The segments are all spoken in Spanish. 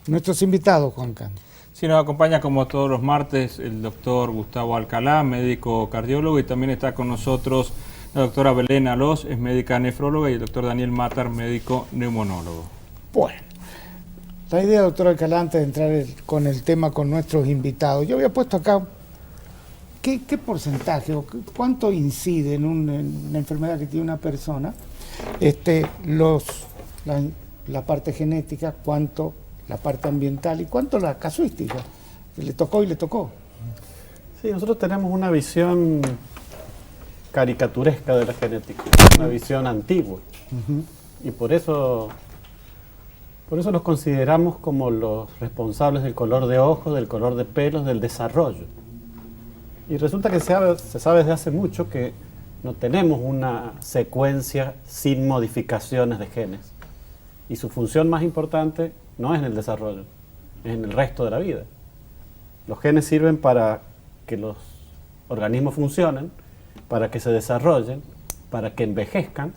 nuestros invitados, Juanca. Sí, nos acompaña como todos los martes el doctor Gustavo Alcalá, médico cardiólogo, y también está con nosotros la doctora Belén Alós, es médica nefróloga, y el doctor Daniel Matar, médico neumonólogo. Bueno, la idea, doctor Alcalá, antes de entrar con el tema con nuestros invitados, yo había puesto acá, ¿qué porcentaje o cuánto incide en una enfermedad que tiene una persona, la parte genética, cuánto la parte ambiental y cuánto la casuística, que le tocó y le tocó? Sí, nosotros tenemos una visión caricaturesca de la genética, una visión antigua. Y por eso los consideramos como los responsables del color de ojos, del color de pelos, del desarrollo. Y resulta que se sabe desde hace mucho que no tenemos una secuencia sin modificaciones de genes. Y su función más importante no es en el desarrollo, es en el resto de la vida. Los genes sirven para que los organismos funcionen, para que se desarrollen, para que envejezcan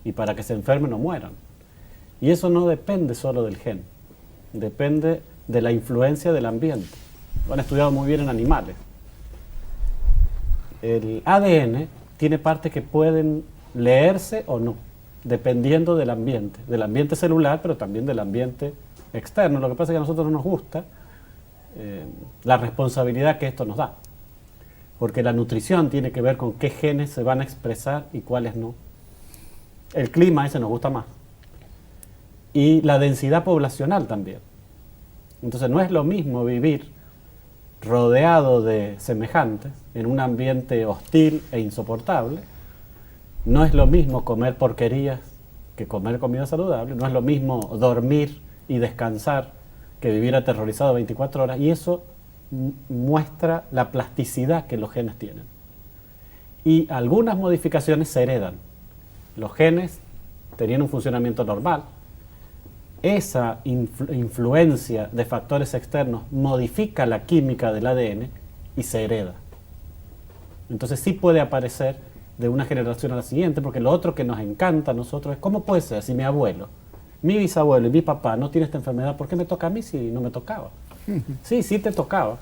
y para que se enfermen o mueran. Y eso no depende solo del gen, depende de la influencia del ambiente. Lo han estudiado muy bien en animales. El ADN tiene partes que pueden leerse o no, dependiendo del ambiente celular, pero también del ambiente externo. Lo que pasa es que a nosotros no nos gusta la responsabilidad que esto nos da, porque la nutrición tiene que ver con qué genes se van a expresar y cuáles no. El clima, ese nos gusta más, y la densidad poblacional también. Entonces no es lo mismo vivir rodeado de semejantes en un ambiente hostil e insoportable. No es lo mismo comer porquerías que comer comida saludable, no es lo mismo dormir y descansar que vivir aterrorizado 24 horas, y eso muestra la plasticidad que los genes tienen. Y algunas modificaciones se heredan. Los genes tenían un funcionamiento normal. Esa influencia de factores externos modifica la química del ADN y se hereda. Entonces sí puede aparecer de una generación a la siguiente, porque lo otro que nos encanta a nosotros es cómo puede ser si mi abuelo, mi bisabuelo y mi papá no tienen esta enfermedad, ¿por qué me toca a mí si no me tocaba? Sí, sí te tocaba.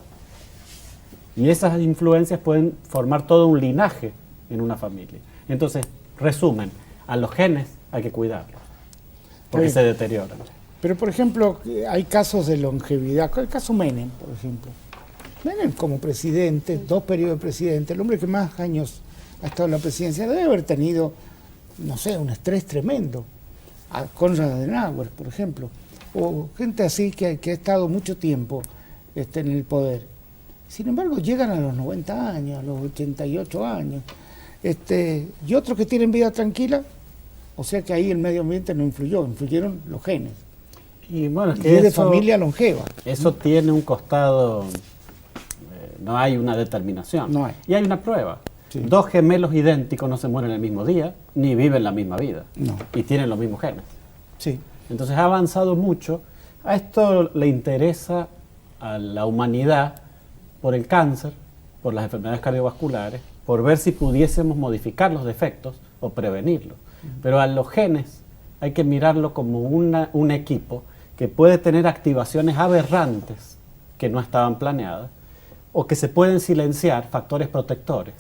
Y esas influencias pueden formar todo un linaje en una familia. Entonces, resumen, a los genes hay que cuidarlos, porque se deterioran. Pero, por ejemplo, hay casos de longevidad. El caso Menem, por ejemplo. Menem como presidente, 2 periodos de presidente, el hombre que más años ha estado en la presidencia, debe haber tenido, no sé, un estrés tremendo. A Konrad Adenauer, por ejemplo, o gente así que ha estado mucho tiempo en el poder. Sin embargo, llegan a los 90 años, a los 88 años, y otros que tienen vida tranquila, o sea que ahí el medio ambiente no influyó, influyeron los genes. Y bueno, es y que es de familia longeva. Eso tiene un costado, no hay una determinación. No hay. Y hay una prueba. Sí. 2 gemelos idénticos no se mueren el mismo día, ni viven la misma vida. No. Y tienen los mismos genes. Sí. Entonces ha avanzado mucho. A esto le interesa a la humanidad por el cáncer, por las enfermedades cardiovasculares, por ver si pudiésemos modificar los defectos o prevenirlos. Pero a los genes hay que mirarlo como un equipo que puede tener activaciones aberrantes que no estaban planeadas, o que se pueden silenciar factores protectores.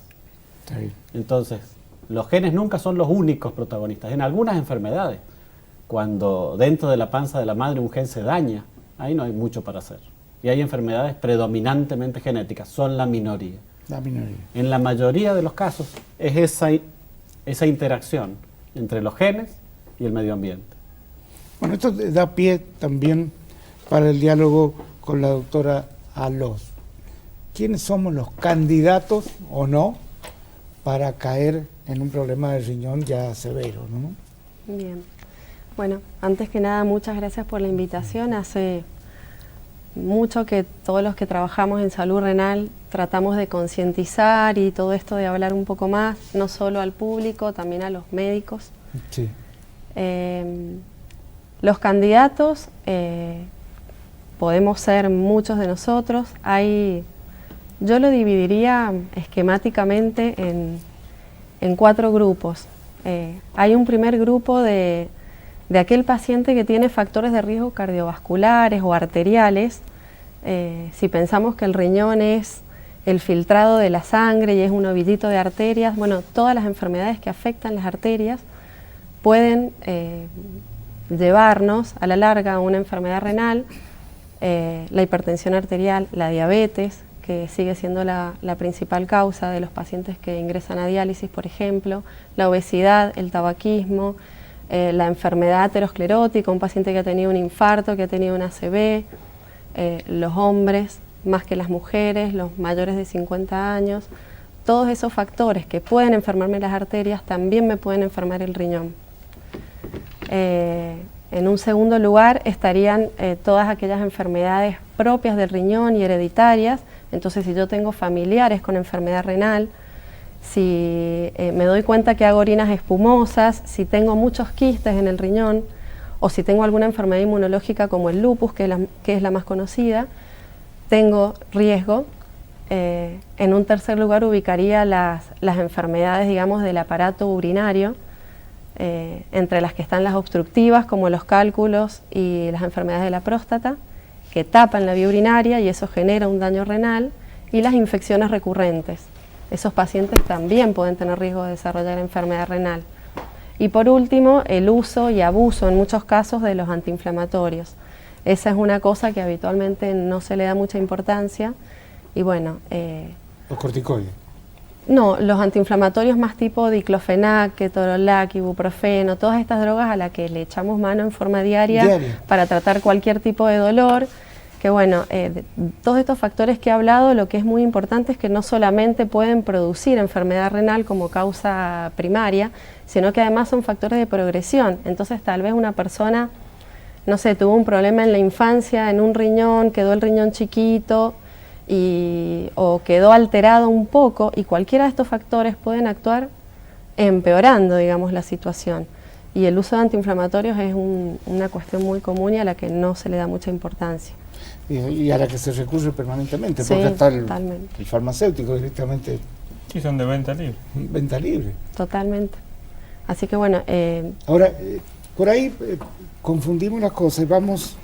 Sí. Entonces, los genes nunca son los únicos protagonistas. En algunas enfermedades, cuando dentro de la panza de la madre un gen se daña, ahí no hay mucho para hacer. Y hay enfermedades predominantemente genéticas, son la minoría. La minoría. En la mayoría de los casos es esa interacción entre los genes y el medio ambiente. Bueno, esto da pie también para el diálogo con la doctora Alós. ¿Quiénes somos los candidatos o no para caer en un problema de riñón ya severo, ¿no? Bien. Bueno, antes que nada, muchas gracias por la invitación. Hace mucho que todos los que trabajamos en salud renal tratamos de concientizar y todo esto de hablar un poco más, no solo al público, también a los médicos. Sí. Los candidatos podemos ser muchos de nosotros. Yo lo dividiría esquemáticamente en 4 grupos. Hay un primer grupo de de aquel paciente que tiene factores de riesgo cardiovasculares o arteriales. Si pensamos que el riñón es el filtrado de la sangre y es un ovillito de arterias, bueno, todas las enfermedades que afectan las arterias pueden llevarnos a la larga a una enfermedad renal, la hipertensión arterial, la diabetes, que sigue siendo la principal causa de los pacientes que ingresan a diálisis, por ejemplo, la obesidad, el tabaquismo, la enfermedad aterosclerótica, un paciente que ha tenido un infarto, que ha tenido un ACV, los hombres más que las mujeres, los mayores de 50 años, todos esos factores que pueden enfermarme las arterias también me pueden enfermar el riñón. En un segundo lugar estarían todas aquellas enfermedades propias del riñón y hereditarias. Entonces, si yo tengo familiares con enfermedad renal, si me doy cuenta que hago orinas espumosas, si tengo muchos quistes en el riñón, o si tengo alguna enfermedad inmunológica como el lupus, que es la más conocida, tengo riesgo. En un tercer lugar ubicaría las enfermedades, digamos, del aparato urinario, entre las que están las obstructivas, como los cálculos y las enfermedades de la próstata, que tapan la vía urinaria y eso genera un daño renal, y las infecciones recurrentes. Esos pacientes también pueden tener riesgo de desarrollar enfermedad renal. Y por último, el uso y abuso en muchos casos de los antiinflamatorios. Esa es una cosa que habitualmente no se le da mucha importancia. Y bueno, los corticoides. No, los antiinflamatorios más tipo diclofenac, ketorolac, ibuprofeno, todas estas drogas a las que le echamos mano en forma diaria para tratar cualquier tipo de dolor. Que bueno, todos estos factores que he hablado, lo que es muy importante es que no solamente pueden producir enfermedad renal como causa primaria, sino que además son factores de progresión. Entonces tal vez una persona, no sé, tuvo un problema en la infancia, en un riñón, quedó el riñón chiquito, o quedó alterado un poco, y cualquiera de estos factores pueden actuar empeorando, digamos, la situación. Y el uso de antiinflamatorios es una cuestión muy común y a la que no se le da mucha importancia. Y a la que se recurre permanentemente, Sí, porque está el farmacéutico directamente. Sí, son de venta libre. Venta libre. Totalmente. Así que bueno... Ahora, por ahí confundimos las cosas y vamos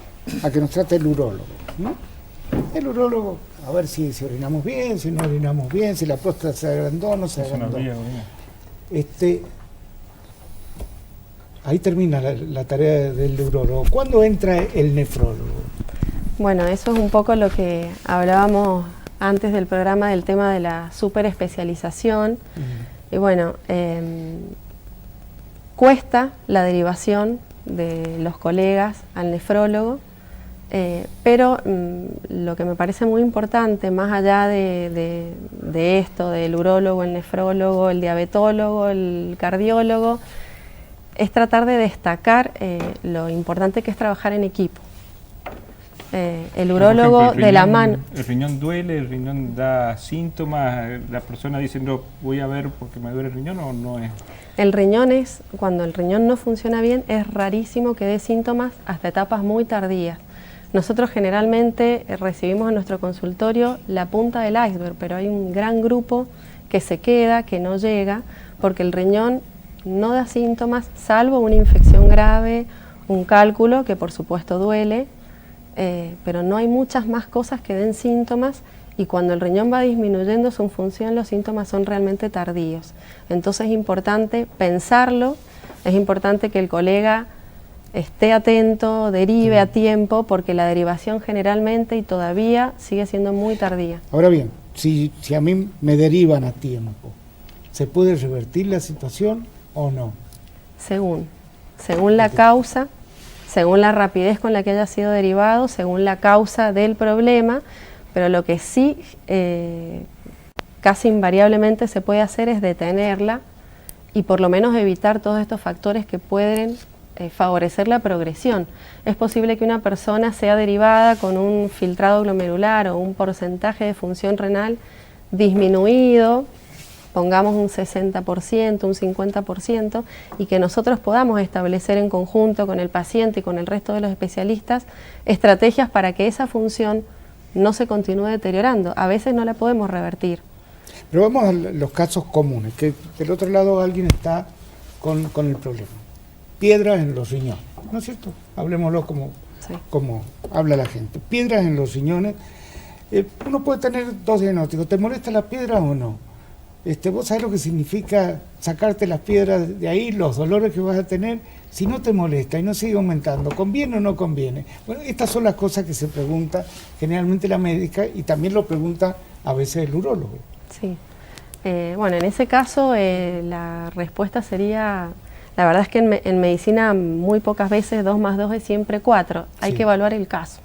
a que nos trate el urólogo, ¿no? El urólogo, a ver si orinamos bien, si no orinamos bien, si la próstata se agrandó o no se agrandó. Ahí termina la tarea del urólogo. ¿Cuándo entra el nefrólogo? Bueno, eso es un poco lo que hablábamos antes del programa, del tema de la superespecialización. Y bueno, cuesta la derivación de los colegas al nefrólogo, pero lo que me parece muy importante, más allá de esto, del urólogo, el nefrólogo, el diabetólogo, el cardiólogo, es tratar de destacar lo importante que es trabajar en equipo. El urólogo, ejemplo, de la mano. El riñón duele, el riñón da síntomas, la persona dice, no, voy a ver porque me duele el riñón, o no es. El riñón cuando el riñón no funciona bien, es rarísimo que dé síntomas hasta etapas muy tardías. Nosotros generalmente recibimos en nuestro consultorio la punta del iceberg, pero hay un gran grupo que se queda, que no llega, porque el riñón no da síntomas, salvo una infección grave, un cálculo, que por supuesto duele, pero no hay muchas más cosas que den síntomas, y cuando el riñón va disminuyendo su función, los síntomas son realmente tardíos. Entonces es importante pensarlo, es importante que el colega esté atento, derive a tiempo, porque la derivación generalmente y todavía sigue siendo muy tardía. Ahora bien, si a mí me derivan a tiempo, ¿se puede revertir la situación o no? Según la causa, según la rapidez con la que haya sido derivado, según la causa del problema, pero lo que sí casi invariablemente se puede hacer es detenerla y por lo menos evitar todos estos factores que pueden favorecer la progresión. Es posible que una persona sea derivada con un filtrado glomerular o un porcentaje de función renal disminuido, pongamos un 60%, un 50%, y que nosotros podamos establecer en conjunto con el paciente y con el resto de los especialistas estrategias para que esa función no se continúe deteriorando. A veces no la podemos revertir. Pero vamos a los casos comunes, que del otro lado alguien está con el problema. Piedras en los riñones. ¿no es cierto? Hablemoslo como, Sí. como habla la gente. Piedras en los riñones. Uno puede tener dos diagnósticos. ¿Te molesta la piedra o no? Vos sabés lo que significa sacarte las piedras de ahí, los dolores que vas a tener, si no te molesta y no sigue aumentando, ¿conviene o no conviene? Bueno, estas son las cosas que se pregunta generalmente la médica y también lo pregunta a veces el urólogo. Sí. Bueno, en ese caso la respuesta sería, la verdad es que en medicina muy pocas veces 2 más 2 es siempre 4. Hay Sí. que evaluar el caso.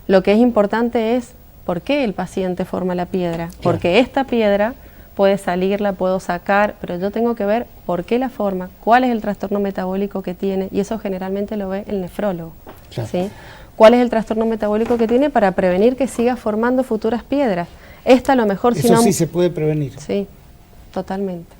Lo que es importante es por qué el paciente forma la piedra. Claro. Porque esta piedra puede salir, la puedo sacar, pero yo tengo que ver por qué la forma, cuál es el trastorno metabólico que tiene, y eso generalmente lo ve el nefrólogo. Claro. ¿Sí? ¿Cuál es el trastorno metabólico que tiene para prevenir que siga formando futuras piedras? Esta a lo mejor si Eso no... sí se puede prevenir. Sí, totalmente.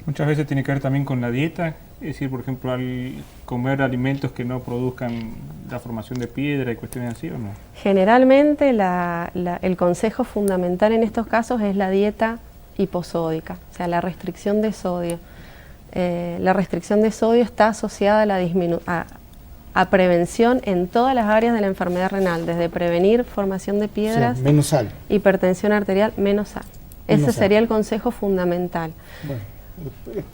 Muchas veces tiene que ver también con la dieta, es decir, por ejemplo, al comer alimentos que no produzcan la formación de piedra y cuestiones así, ¿o no? Generalmente el consejo fundamental en estos casos es la dieta hiposódica, o sea, la restricción de sodio. La restricción de sodio está asociada a prevención en todas las áreas de la enfermedad renal, desde prevenir formación de O sea, piedras, menos sal. hipertensión arterial, menos sal. Menos Ese sal. sería el consejo fundamental. Bueno,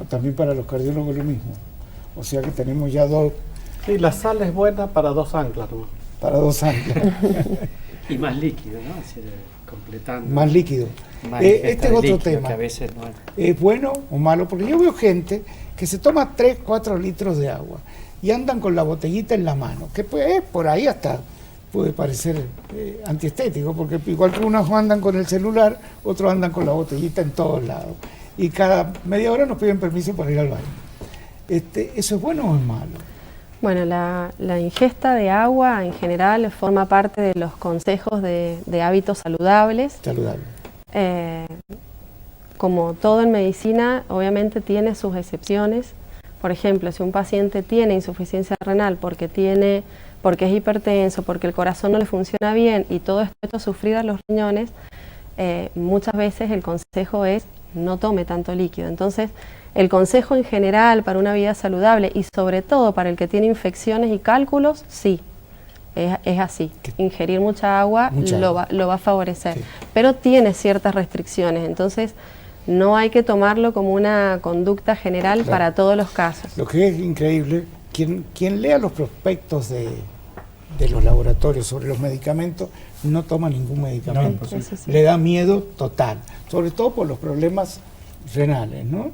también para los cardiólogos lo mismo. O sea que tenemos ya Sí, la sal es buena para 2 anclas, ¿no? para 2 años, Y más líquido, ¿no? Es decir, completando. más líquido. Más ingesta Este es de otro líquido, tema. que a veces no es. ¿Es bueno o malo? Porque yo veo gente que se toma 3, 4 litros de agua y andan con la botellita en la mano, que por ahí hasta puede parecer antiestético, porque igual que unos andan con el celular, otros andan con la botellita en todos lados. Y cada media hora nos piden permiso para ir al baño. ¿Eso es bueno o es malo? Bueno, la ingesta de agua en general forma parte de los consejos de hábitos saludables. Saludable. Como todo en medicina, obviamente tiene sus excepciones. Por ejemplo, si un paciente tiene insuficiencia renal porque es hipertenso, porque el corazón no le funciona bien y todo esto sufrir a los riñones, muchas veces el consejo es no tome tanto líquido. Entonces, el consejo en general para una vida saludable y sobre todo para el que tiene infecciones y cálculos, sí, es así. Ingerir mucha agua lo va a favorecer, Sí. pero tiene ciertas restricciones. Entonces, no hay que tomarlo como una conducta general Claro. para todos los casos. Lo que es increíble, quien lea los prospectos de los laboratorios sobre los medicamentos no toma ningún medicamento. No, Eso sí. Le da miedo total, sobre todo por los problemas renales, ¿no?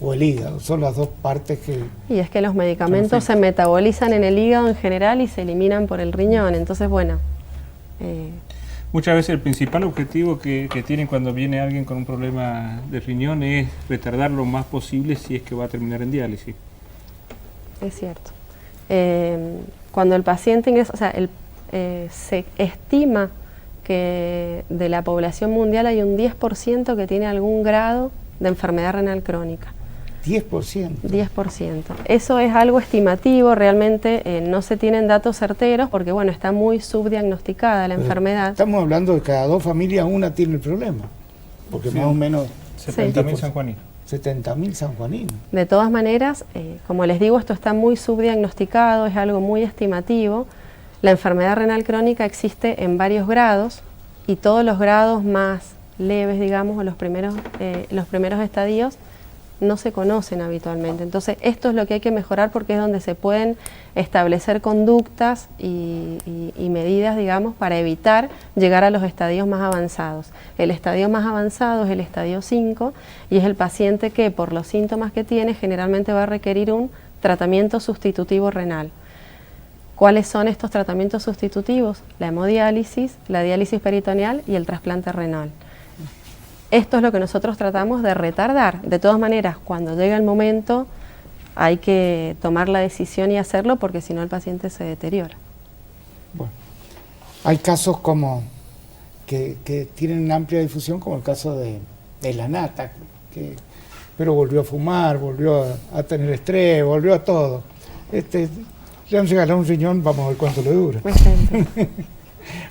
O el hígado, son las dos partes que... Y es que los medicamentos se metabolizan en el hígado en general y se eliminan por el riñón. Entonces, bueno, Muchas veces el principal objetivo que tienen cuando viene alguien con un problema de riñón es retardar lo más posible si es que va a terminar en diálisis. es cierto. Cuando el paciente ingresa, o sea, se estima que de la población mundial hay un 10% que tiene algún grado de enfermedad renal crónica. 10%. 10%. Eso es algo estimativo, realmente no se tienen datos certeros porque, bueno, está muy subdiagnosticada la Pero enfermedad. Estamos hablando de cada 2 familias, una tiene el problema. Porque Sí. más o menos 70.000 sanjuaninos. 70.000 sanjuaninos. De todas maneras, como les digo, esto está muy subdiagnosticado, es algo muy estimativo. La enfermedad renal crónica existe en varios grados y todos los grados más leves, digamos, o los primeros estadios, no se conocen habitualmente. Entonces, esto es lo que hay que mejorar porque es donde se pueden establecer conductas y medidas, digamos, para evitar llegar a los estadios más avanzados. El estadio más avanzado es el estadio 5 y es el paciente que, por los síntomas que tiene, generalmente va a requerir un tratamiento sustitutivo renal. ¿Cuáles son estos tratamientos sustitutivos? La hemodiálisis, la diálisis peritoneal y el trasplante renal. Esto es lo que nosotros tratamos de retardar. De todas maneras, cuando llega el momento, hay que tomar la decisión y hacerlo porque si no el paciente se deteriora. Bueno, hay casos como que tienen amplia difusión, como el caso de la Nata, pero volvió a fumar, volvió a tener estrés, volvió a todo. Le han regalado un riñón, vamos a ver cuánto le dura.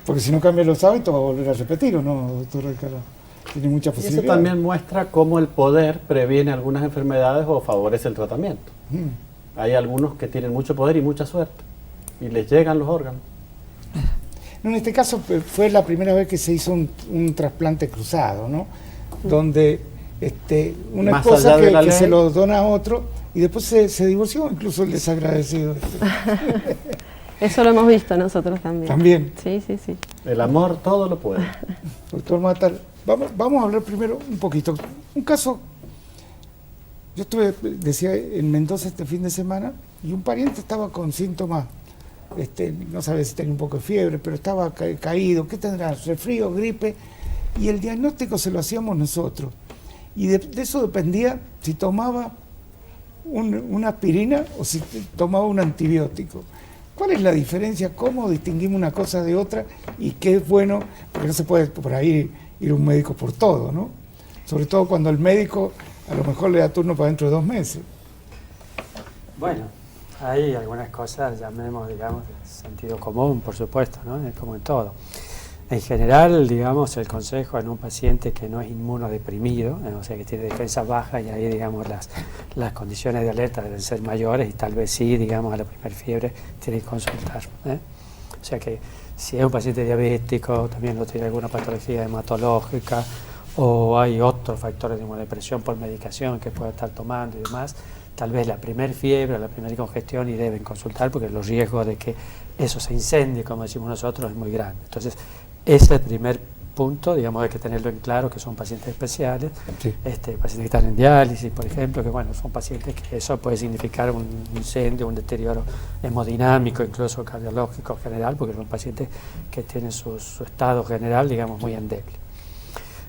Porque si no cambia los hábitos va a volver a repetir, ¿o no, doctor Alcalá? Tiene mucha Y posibilidad. eso también muestra cómo el poder previene algunas enfermedades o favorece el tratamiento. Hay algunos que tienen mucho poder y mucha suerte y les llegan los órganos. No, en este caso fue la primera vez que se hizo un trasplante cruzado, ¿no? Donde una Más esposa allá de la que ley. se lo dona a otro y después se divorció, incluso el desagradecido. Eso lo hemos visto nosotros también. También. Sí, sí, sí. El amor todo lo puede. Doctor Matar, vamos a hablar primero un poquito. Un caso, yo estuve, decía, en Mendoza este fin de semana y un pariente estaba con síntomas, no sabe si tenía un poco de fiebre, pero estaba caído, ¿qué tendrá? Resfrío, gripe, y el diagnóstico se lo hacíamos nosotros. Y de eso dependía si tomaba una aspirina o si tomaba un antibiótico. ¿Cuál es la diferencia? ¿Cómo distinguimos una cosa de otra? Y qué es bueno, porque no se puede por ahí ir a un médico por todo, ¿no? Sobre todo cuando el médico a lo mejor le da turno para dentro de 2 meses. Bueno, hay algunas cosas, llamemos, digamos, de sentido común, por supuesto, ¿no? Es como en todo. En general, digamos, el consejo en un paciente que no es inmunodeprimido, o sea, que tiene defensas bajas, y ahí, digamos, las condiciones de alerta deben ser mayores y tal vez sí, digamos, a la primera fiebre tiene que consultar, ¿eh? O sea que si es un paciente diabético, también no tiene alguna patología hematológica, o hay otros factores de inmunodepresión por medicación que puede estar tomando y demás, tal vez la primera fiebre, la primera congestión, y deben consultar porque los riesgos de que eso se incendie, como decimos nosotros, es muy grande. Entonces, ese es el primer punto, digamos, hay que tenerlo en claro, que son pacientes especiales, Sí. pacientes que están en diálisis, por ejemplo, que bueno, son pacientes que eso puede significar un incendio, un deterioro hemodinámico, incluso cardiológico general, porque son pacientes que tienen su estado general, digamos, muy endeble.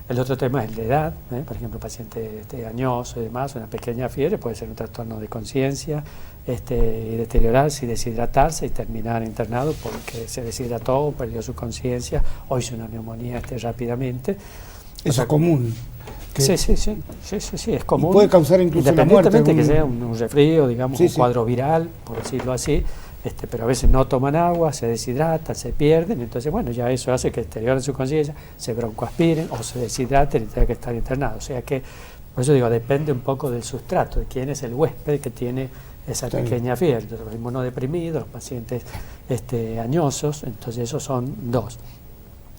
El otro tema es la edad, por ejemplo, paciente añoso y demás, una pequeña fiebre puede ser un trastorno de conciencia, y deteriorarse y deshidratarse y terminar internado porque se deshidrató, perdió su conciencia o hizo una neumonía rápidamente. Eso es común. Sí, es común. Y puede causar incluso la muerte. Independientemente que sea un resfrío, digamos, Sí, un sí. cuadro viral, por decirlo así, pero a veces no toman agua, se deshidratan, se pierden, entonces bueno, ya eso hace que deterioren su conciencia, se broncoaspiren o se deshidraten y tengan que estar internados. O sea que, por eso digo, depende un poco del sustrato, de quién es el huésped que tiene esa Está pequeña fiebre. Entonces, los inmunodeprimidos, los pacientes añosos, entonces esos son 2.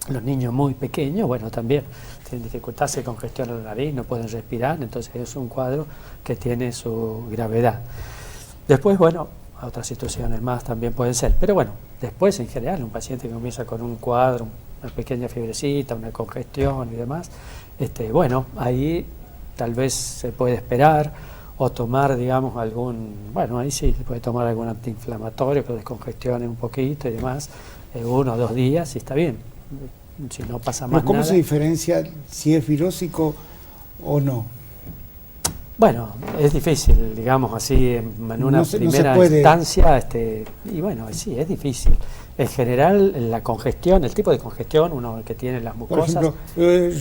Los niños muy pequeños, bueno, también tienen dificultad, se congestiona la nariz, no pueden respirar, entonces es un cuadro que tiene su gravedad. Después, bueno, otras situaciones más también pueden ser, pero bueno, después en general un paciente que comienza con un cuadro, una pequeña fiebrecita, una congestión y demás, bueno, ahí tal vez se puede esperar o tomar, digamos, ahí sí se puede tomar algún antiinflamatorio que descongestione un poquito y demás, 1 o 2 días y está bien, si no pasa más ¿Cómo nada. se diferencia si es virósico o no? Bueno, es difícil, digamos así, en una No se primera puede. instancia, y bueno, sí, es difícil. En general, la congestión, el tipo de congestión, uno que tiene las Por mucosas, ejemplo,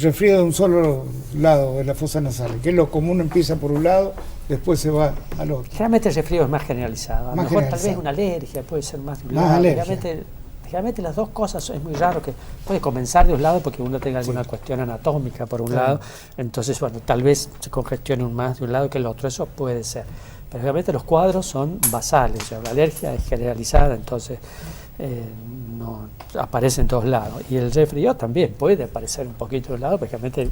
resfrío de un solo lado de la fosa nasal, que es lo común, empieza por un lado, después se va al otro. generalmente el resfrío es más generalizado. A lo Más mejor tal vez generalizado. una alergia, puede ser más de un Más lado. alergia. Generalmente las dos cosas es muy raro que puede comenzar de un lado porque uno tenga alguna cuestión anatómica por un Claro. lado, entonces bueno, tal vez se congestione más de un lado que el otro, eso puede ser. Pero realmente los cuadros son basales, o sea, la alergia es generalizada, entonces no aparece en todos lados. Y el resfrío también puede aparecer un poquito de un lado, porque realmente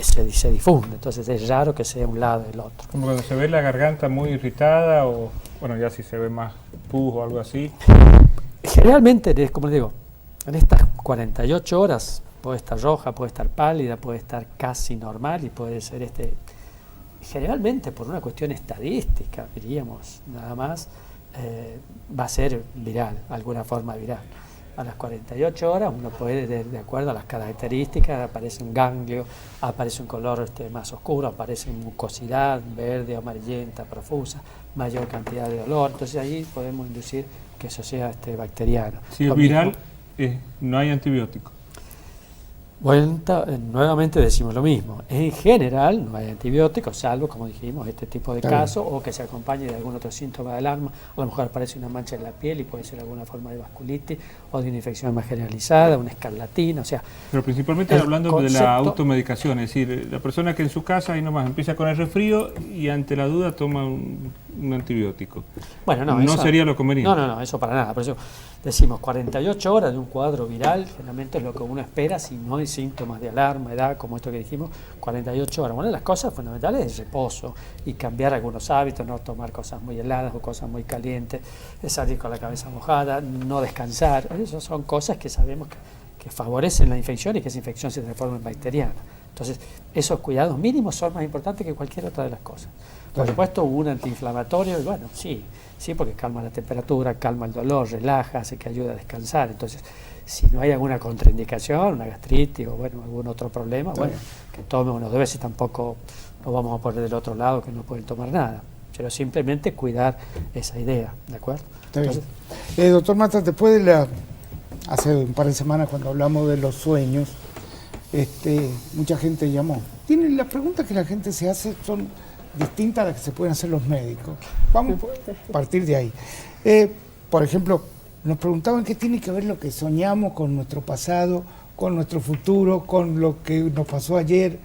se difunde, entonces es raro que sea un lado del otro. Como cuando se ve la garganta muy irritada o, bueno, ya si se ve más pus o algo así. Generalmente, como les digo, en estas 48 horas puede estar roja, puede estar pálida, puede estar casi normal y puede ser generalmente por una cuestión estadística, diríamos, nada más, va a ser viral, alguna forma viral. A las 48 horas uno puede, de acuerdo a las características, aparece un ganglio, aparece un color más oscuro, aparece mucosidad verde, amarillenta, profusa, mayor cantidad de dolor, entonces ahí podemos inducir que eso sea bacteriano. Si es Lo viral, mismo. no hay antibiótico. Bueno, nuevamente decimos lo mismo. En general no hay antibióticos, salvo, como dijimos, este tipo de Está bien. casos o que se acompañe de algún otro síntoma de alarma. A lo mejor aparece una mancha en la piel y puede ser alguna forma de vasculitis o de una infección más generalizada, una escarlatina, o sea, Pero principalmente El hablando de concepto- la automedicación, es decir, la persona que en su casa ahí nomás empieza con el resfrío y ante la duda toma un antibiótico. Bueno, no, no eso, sería lo conveniente. No, eso para nada. Por eso decimos 48 horas de un cuadro viral, generalmente es lo que uno espera si no hay síntomas de alarma, edad, como esto que dijimos, 48 horas. Una de las cosas fundamentales es el reposo y cambiar algunos hábitos, no tomar cosas muy heladas o cosas muy calientes, salir con la cabeza mojada, no descansar. Esas son cosas que sabemos que favorecen la infección y que esa infección se transforma en bacteriana. Entonces, esos cuidados mínimos son más importantes que cualquier otra de las cosas. Por supuesto, un antiinflamatorio, y bueno, sí, porque calma la temperatura, calma el dolor, relaja, hace que ayude a descansar. Entonces, si no hay alguna contraindicación, una gastritis o bueno, algún otro problema, bueno, que tome unos 2 veces, tampoco nos vamos a poner del otro lado que no pueden tomar nada. Pero simplemente cuidar esa idea, ¿de acuerdo? Está bien. Doctor Matar, después de hace un par de semanas cuando hablamos de los sueños, mucha gente llamó. Las preguntas que la gente se hace son distintas a las que se pueden hacer los médicos. Vamos a partir de ahí. Por ejemplo, nos preguntaban qué tiene que ver lo que soñamos con nuestro pasado, con nuestro futuro, con lo que nos pasó ayer.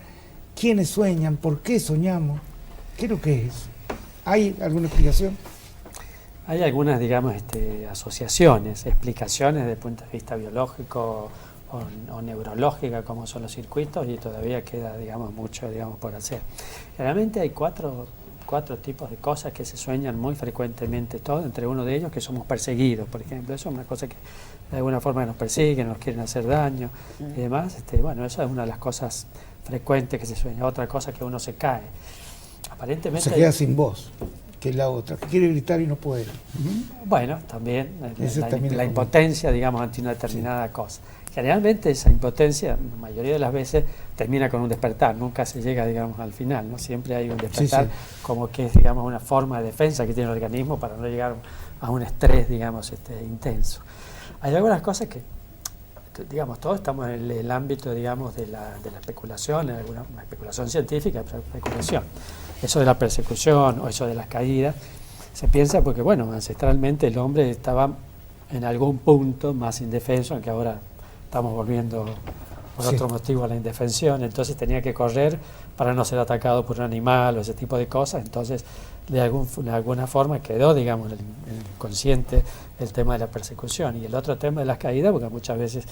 ¿Quiénes sueñan? ¿Por qué soñamos? ¿Qué es lo que es? ¿Hay alguna explicación? Hay algunas, digamos, asociaciones, explicaciones desde el punto de vista biológico o neurológica, como son los circuitos, y todavía queda, digamos, mucho, digamos, por hacer. Generalmente hay cuatro tipos de cosas que se sueñan muy frecuentemente, entre uno de ellos que somos perseguidos, por ejemplo. Eso es una cosa que de alguna forma nos persiguen, nos quieren hacer daño y demás. Bueno, eso es una de las cosas frecuentes que se sueña. Otra cosa que uno se cae. Aparentemente se queda sin voz, que es la otra, que quiere gritar y no puede. Bueno, también también la impotencia, digamos, ante una determinada cosa. Generalmente esa impotencia, la mayoría de las veces, termina con un despertar, nunca se llega, digamos, al final, ¿no? Siempre hay un despertar como que es, digamos, una forma de defensa que tiene el organismo para no llegar a un estrés, digamos, intenso. Hay algunas cosas que digamos, todos estamos en el ámbito, digamos, de la especulación, una especulación científica, especulación. Eso de la persecución o eso de las caídas, se piensa porque, bueno, ancestralmente el hombre estaba en algún punto más indefenso, aunque ahora estamos volviendo por otro motivo a la indefensión, entonces tenía que correr para no ser atacado por un animal o ese tipo de cosas, entonces de alguna forma quedó, digamos, en el inconsciente el tema de la persecución. Y el otro tema de las caídas, porque muchas veces,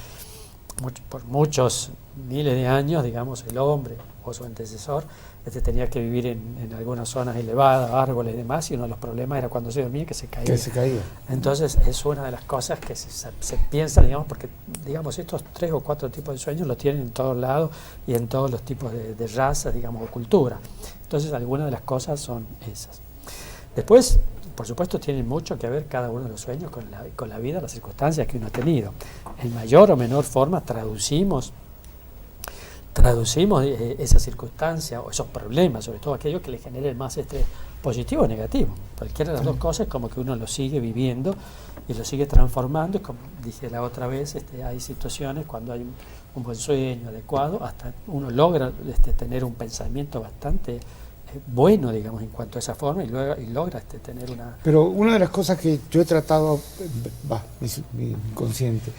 por muchos miles de años, digamos, el hombre o su antecesor tenía que vivir en algunas zonas elevadas, árboles y demás, y uno de los problemas era cuando se dormía que se caía. Entonces es una de las cosas que se piensa, digamos, porque digamos estos 3 o 4 tipos de sueños los tienen en todos lados y en todos los tipos de razas, digamos, o cultura. Entonces algunas de las cosas son esas. Después, por supuesto, tienen mucho que ver cada uno de los sueños con la vida, las circunstancias que uno ha tenido. En mayor o menor forma traducimos esa circunstancia o esos problemas, sobre todo aquellos que le generen más estrés positivo o negativo. Cualquiera de las dos cosas es como que uno lo sigue viviendo y lo sigue transformando. Y como dije la otra vez, hay situaciones cuando hay un buen sueño adecuado, hasta uno logra tener un pensamiento bastante bueno, digamos, en cuanto a esa forma y logra tener una... Pero una de las cosas que yo he tratado, mi inconsciente,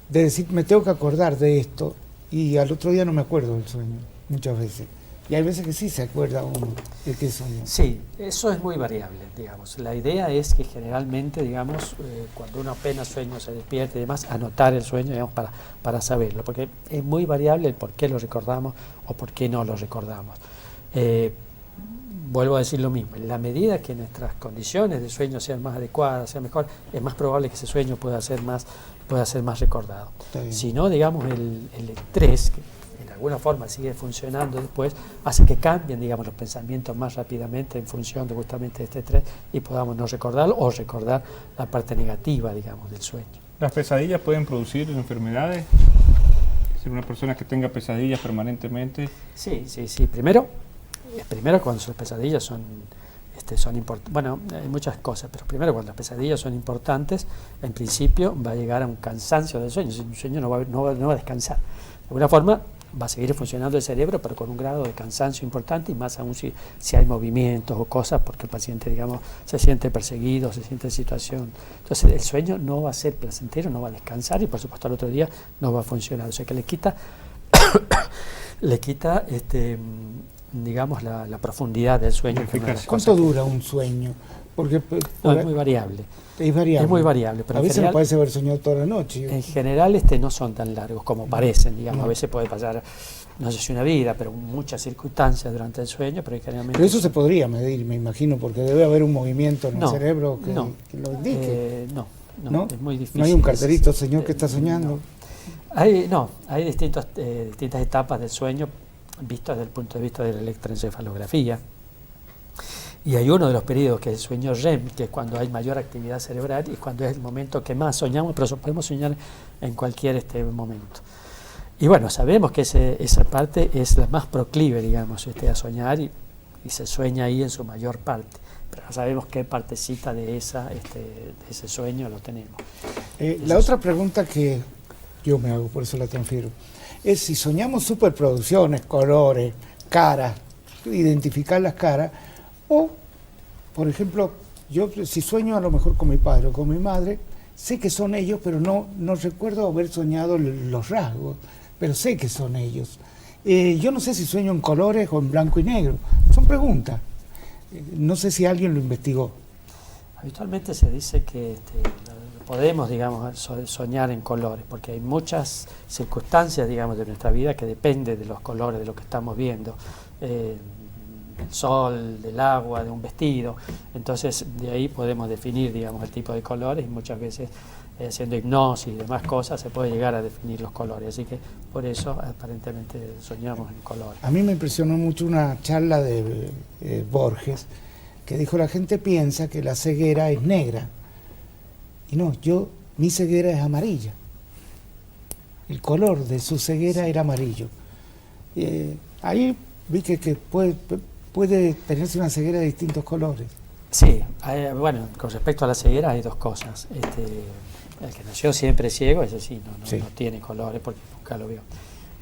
de decir, me tengo que acordar de esto, y al otro día no me acuerdo del sueño, muchas veces. Y hay veces que sí se acuerda uno de qué soñó. Sí, eso es muy variable, digamos. La idea es que generalmente, digamos, cuando uno apenas sueña, se despierta y demás, anotar el sueño, digamos, para saberlo, porque es muy variable el por qué lo recordamos o por qué no lo recordamos. Vuelvo a decir lo mismo, en la medida que nuestras condiciones de sueño sean más adecuadas, sean mejor, es más probable que ese sueño pueda ser más recordado. Si no, digamos, el estrés, que de alguna forma sigue funcionando después, hace que cambien, digamos, los pensamientos más rápidamente en función de justamente este estrés y podamos no recordarlo o recordar la parte negativa, digamos, del sueño. ¿Las pesadillas pueden producir enfermedades? ¿Ser una persona que tenga pesadillas permanentemente? Sí. Primero cuando sus pesadillas son importantes, bueno, hay muchas cosas, pero primero cuando las pesadillas son importantes, en principio va a llegar a un cansancio del sueño, el sueño no va a descansar. De alguna forma va a seguir funcionando el cerebro, pero con un grado de cansancio importante, y más aún si hay movimientos o cosas, porque el paciente, digamos, se siente perseguido, se siente en situación. Entonces el sueño no va a ser placentero, no va a descansar y por supuesto al otro día no va a funcionar. O sea que le quita digamos, la profundidad del sueño. Que es una de las ¿Cuánto cosas dura un sueño? Porque no, es muy variable. es variable. Es muy variable, pero a en veces general, me parece haber soñado toda la noche. en general no son tan largos como parecen, digamos. A veces puede pasar, no sé si una vida, pero muchas circunstancias durante el sueño, pero generalmente... Pero eso se podría medir, me imagino, porque debe haber un movimiento en el cerebro que lo indique. No, es muy difícil. No hay un cartelito, señor, que está soñando. Hay distintas etapas del sueño vistas desde el punto de vista de la electroencefalografía. Y hay uno de los periodos que es el sueño REM, que es cuando hay mayor actividad cerebral y cuando es el momento que más soñamos, pero podemos soñar en cualquier momento. Y bueno, sabemos que esa parte es la más proclive, digamos, a soñar y se sueña ahí en su mayor parte. Pero no sabemos qué partecita de ese sueño lo tenemos. La otra pregunta que yo me hago, por eso la transfiero, es si soñamos superproducciones, colores, caras, identificar las caras, o, por ejemplo, yo si sueño a lo mejor con mi padre o con mi madre, sé que son ellos, pero no recuerdo haber soñado los rasgos, pero sé que son ellos. Yo no sé si sueño en colores o en blanco y negro, son preguntas. No sé si alguien lo investigó. Habitualmente se dice que podemos, digamos, soñar en colores, porque hay muchas circunstancias, digamos, de nuestra vida que dependen de los colores, de lo que estamos viendo. Del sol, del agua, de un vestido. Entonces, de ahí podemos definir, digamos, el tipo de colores y muchas veces haciendo hipnosis y demás cosas se puede llegar a definir los colores. Así que por eso aparentemente soñamos en colores. A mí me impresionó mucho una charla de Borges que dijo: la gente piensa que la ceguera es negra. Y no, mi ceguera es amarilla. El color de su ceguera era amarillo. Ahí vi que puede tenerse una ceguera de distintos colores. Sí, bueno, con respecto a la ceguera hay dos cosas. El que nació siempre ciego, ese sí, no tiene colores porque nunca lo vio.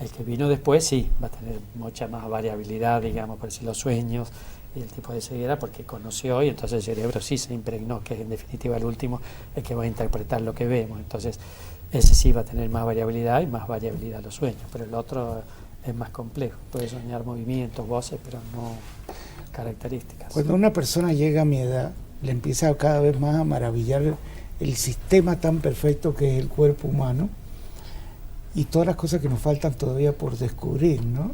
El que vino después sí, va a tener mucha más variabilidad, digamos, por decir los sueños y el tipo de ceguera, porque conoció y entonces el cerebro sí se impregnó, que es en definitiva el último, el que va a interpretar lo que vemos. Entonces ese sí va a tener más variabilidad y más variabilidad los sueños, pero el otro es más complejo, puede soñar movimientos, voces, pero no características. Cuando una persona llega a mi edad, le empieza cada vez más a maravillar el sistema tan perfecto que es el cuerpo humano y todas las cosas que nos faltan todavía por descubrir, ¿no?,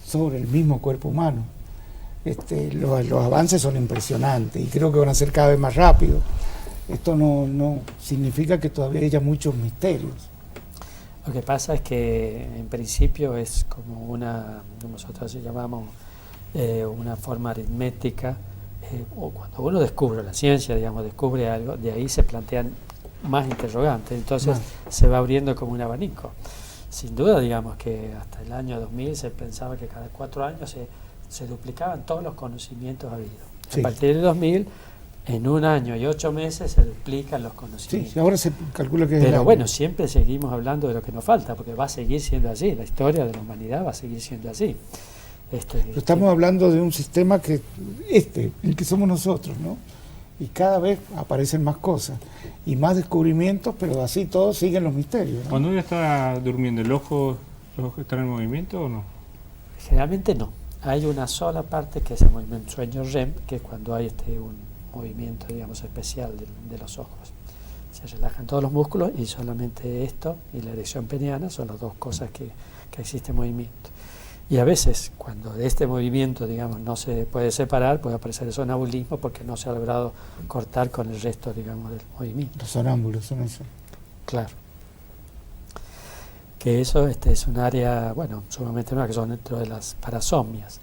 sobre el mismo cuerpo humano. Los avances son impresionantes y creo que van a ser cada vez más rápidos. Esto no significa que todavía haya muchos misterios. Lo que pasa es que en principio es como nosotros llamamos una forma aritmética, o cuando uno descubre, la ciencia, digamos, descubre algo, de ahí se plantean más interrogantes, entonces se va abriendo como un abanico. Sin duda, digamos que hasta el año 2000 se pensaba que cada 4 años se duplicaban todos los conocimientos habidos. Sí. A partir del 2000, en 1 año y 8 meses se duplican los conocimientos. Sí, ahora se calcula que es Pero bueno, siempre seguimos hablando de lo que nos falta, porque va a seguir siendo así, la historia de la humanidad va a seguir siendo así. Pero estamos hablando de un sistema que el que somos nosotros, ¿no? Y cada vez aparecen más cosas y más descubrimientos, pero así todos siguen los misterios, ¿no? Cuando uno está durmiendo, ¿los ojos están en movimiento o no? Generalmente no. Hay una sola parte que es el movimiento sueño REM, que es cuando hay un movimiento, digamos, especial de los ojos. Se relajan todos los músculos y solamente esto y la erección peniana son las dos cosas que existe movimiento. Y a veces, cuando de este movimiento, digamos, no se puede separar, puede aparecer el sonambulismo porque no se ha logrado cortar con el resto, digamos, del movimiento. Los sonámbulos son eso. Claro. Que eso es un área, bueno, sumamente nueva, que son dentro de las parasomnias,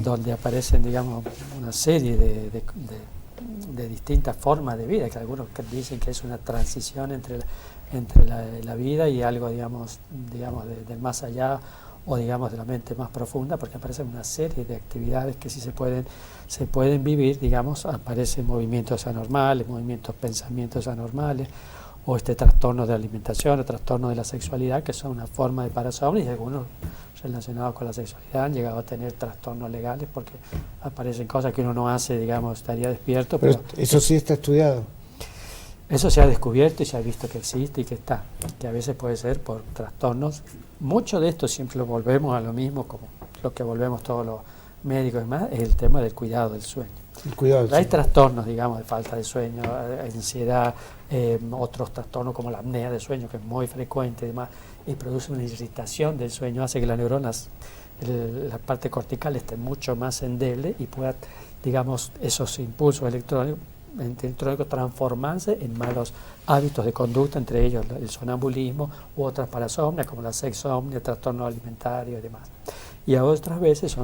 donde aparecen, digamos, una serie de distintas formas de vida, que algunos dicen que es una transición entre la vida y algo, digamos del más allá, o digamos de la mente más profunda, porque aparecen una serie de actividades que sí se pueden vivir, digamos, aparecen movimientos anormales, pensamientos anormales, o trastornos de alimentación, o trastornos de la sexualidad, que son una forma de parasomnia, y algunos relacionados con la sexualidad han llegado a tener trastornos legales porque aparecen cosas que uno no hace, digamos, estaría despierto. Pero eso sí está estudiado. Eso se ha descubierto y se ha visto que existe y que está, que a veces puede ser por trastornos. Mucho de esto siempre lo volvemos a lo mismo, como lo que volvemos todos los médicos y demás, es el tema del cuidado del sueño. El cuidado del Hay sueño. trastornos, digamos, de falta de sueño, ansiedad, otros trastornos como la apnea de sueño, que es muy frecuente y demás, y produce una irritación del sueño, hace que las neuronas, la parte cortical esté mucho más endeble y pueda, digamos, esos impulsos electrónicos transformarse en malos hábitos de conducta, entre ellos el sonambulismo u otras parasomnias como la sexomnia, trastornos alimentarios y demás. Y a otras veces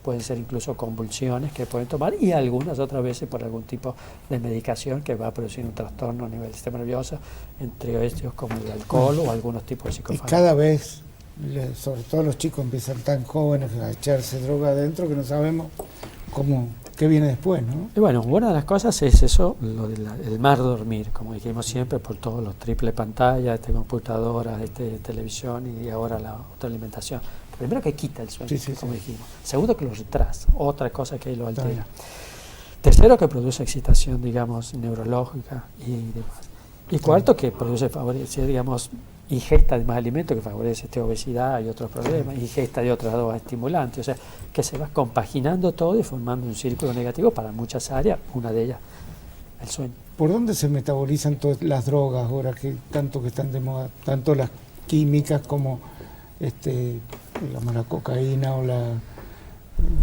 pueden ser incluso convulsiones que pueden tomar, y algunas otras veces por algún tipo de medicación que va a producir un trastorno a nivel del sistema nervioso, entre estos como el alcohol o algunos tipos de Y psicofármacos. cada vez, sobre todo los chicos, empiezan tan jóvenes a echarse droga adentro que no sabemos qué viene después, ¿no? Y bueno, una de las cosas es eso, lo del mal dormir, como dijimos siempre, por todos los triple pantallas, computadoras, televisión y ahora la otra alimentación. Primero que quita el sueño, como dijimos. Segundo que lo retrasa, otra cosa que lo altera. Tercero que produce excitación, digamos, neurológica y demás. Y cuarto que favorece, digamos, ingesta de más alimentos que favorece obesidad y otros problemas, ingesta de otras drogas estimulantes, o sea, que se va compaginando todo y formando un círculo negativo para muchas áreas, una de ellas el sueño. ¿Por dónde se metabolizan todas las drogas ahora que están de moda? Tanto las químicas como la cocaína o la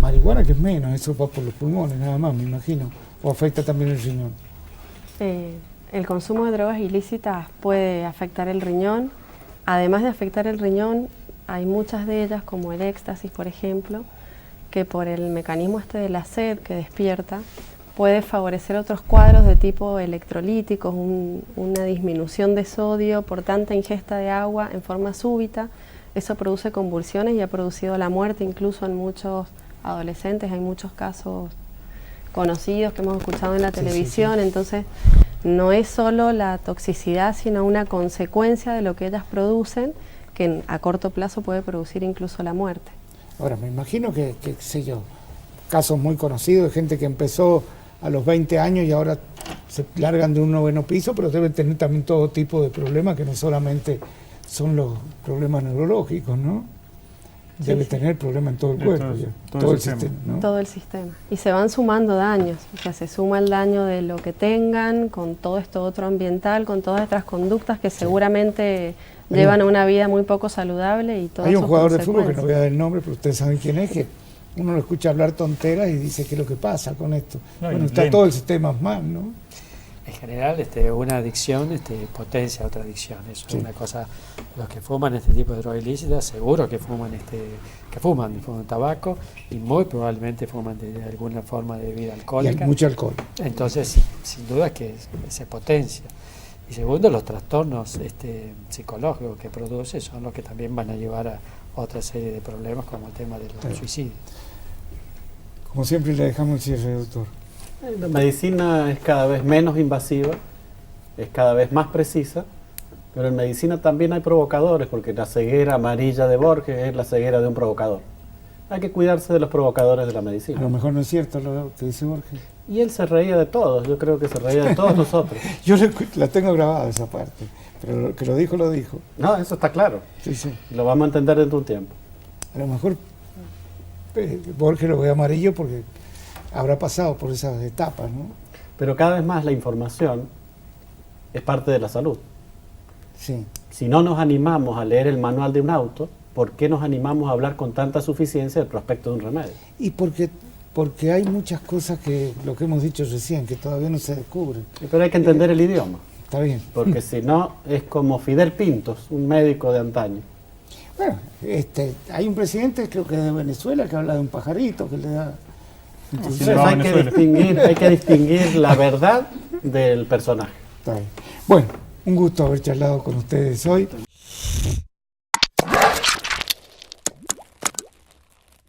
marihuana, que es menos, eso va por los pulmones nada más, me imagino, o afecta también el riñón. El consumo de drogas ilícitas puede afectar el riñón. Además de afectar el riñón, hay muchas de ellas, como el éxtasis, por ejemplo, que por el mecanismo de la sed que despierta, puede favorecer otros cuadros de tipo electrolíticos, una disminución de sodio por tanta ingesta de agua en forma súbita. Eso produce convulsiones y ha producido la muerte incluso en muchos adolescentes. Hay muchos casos conocidos que hemos escuchado en la televisión. Entonces no es solo la toxicidad, sino una consecuencia de lo que ellas producen, que a corto plazo puede producir incluso la muerte. Ahora, me imagino que qué sé yo, casos muy conocidos de gente que empezó a los 20 años y ahora se largan de un 9º piso, pero deben tener también todo tipo de problemas que no solamente son los problemas neurológicos, ¿no? Debe tener problemas en todo el cuerpo, todo el sistema, ¿no? Todo el sistema. Y se van sumando daños, o sea, se suma el daño de lo que tengan, con todo esto otro ambiental, con todas estas conductas que seguramente llevan a una vida muy poco saludable y todo. Hay un jugador de fútbol que no voy a dar el nombre, pero ustedes saben quién es, que uno lo escucha hablar tonteras y dice qué es lo que pasa con esto. Bueno, está todo el sistema mal, ¿no? En general, una adicción potencia otra adicción. Eso es una cosa. Los que fuman este tipo de drogas ilícitas, seguro que fuman tabaco y muy probablemente fuman de alguna forma de bebida alcohólica. Y hay mucho alcohol. Entonces, sin duda que se potencia. Y segundo, los trastornos psicológicos que produce son los que también van a llevar a otra serie de problemas, como el tema del suicidio. Como siempre, le dejamos el cierre, doctor. La medicina es cada vez menos invasiva, es cada vez más precisa, pero en medicina también hay provocadores, porque la ceguera amarilla de Borges es la ceguera de un provocador. Hay que cuidarse de los provocadores de la medicina. A lo mejor no es cierto lo que dice Borges. Y él se reía de todos, yo creo que se reía de todos nosotros. Yo la tengo grabada esa parte, pero que lo dijo, lo dijo. No, eso está claro. Sí, sí. Lo vamos a entender dentro de un tiempo. A lo mejor Borges lo ve amarillo porque habrá pasado por esas etapas, ¿no? Pero cada vez más la información es parte de la salud. Sí. Si no nos animamos a leer el manual de un auto, ¿por qué nos animamos a hablar con tanta suficiencia del prospecto de un remedio? Y porque hay muchas cosas que, lo que hemos dicho recién, que todavía no se descubren. Pero hay que entender el idioma. Está bien. Porque si no, es como Fidel Pintos, un médico de antaño. Bueno, hay un presidente, creo que de Venezuela, que habla de un pajarito que le da... Entonces hay que distinguir la verdad del personaje. Está bien. Bueno, un gusto haber charlado con ustedes hoy.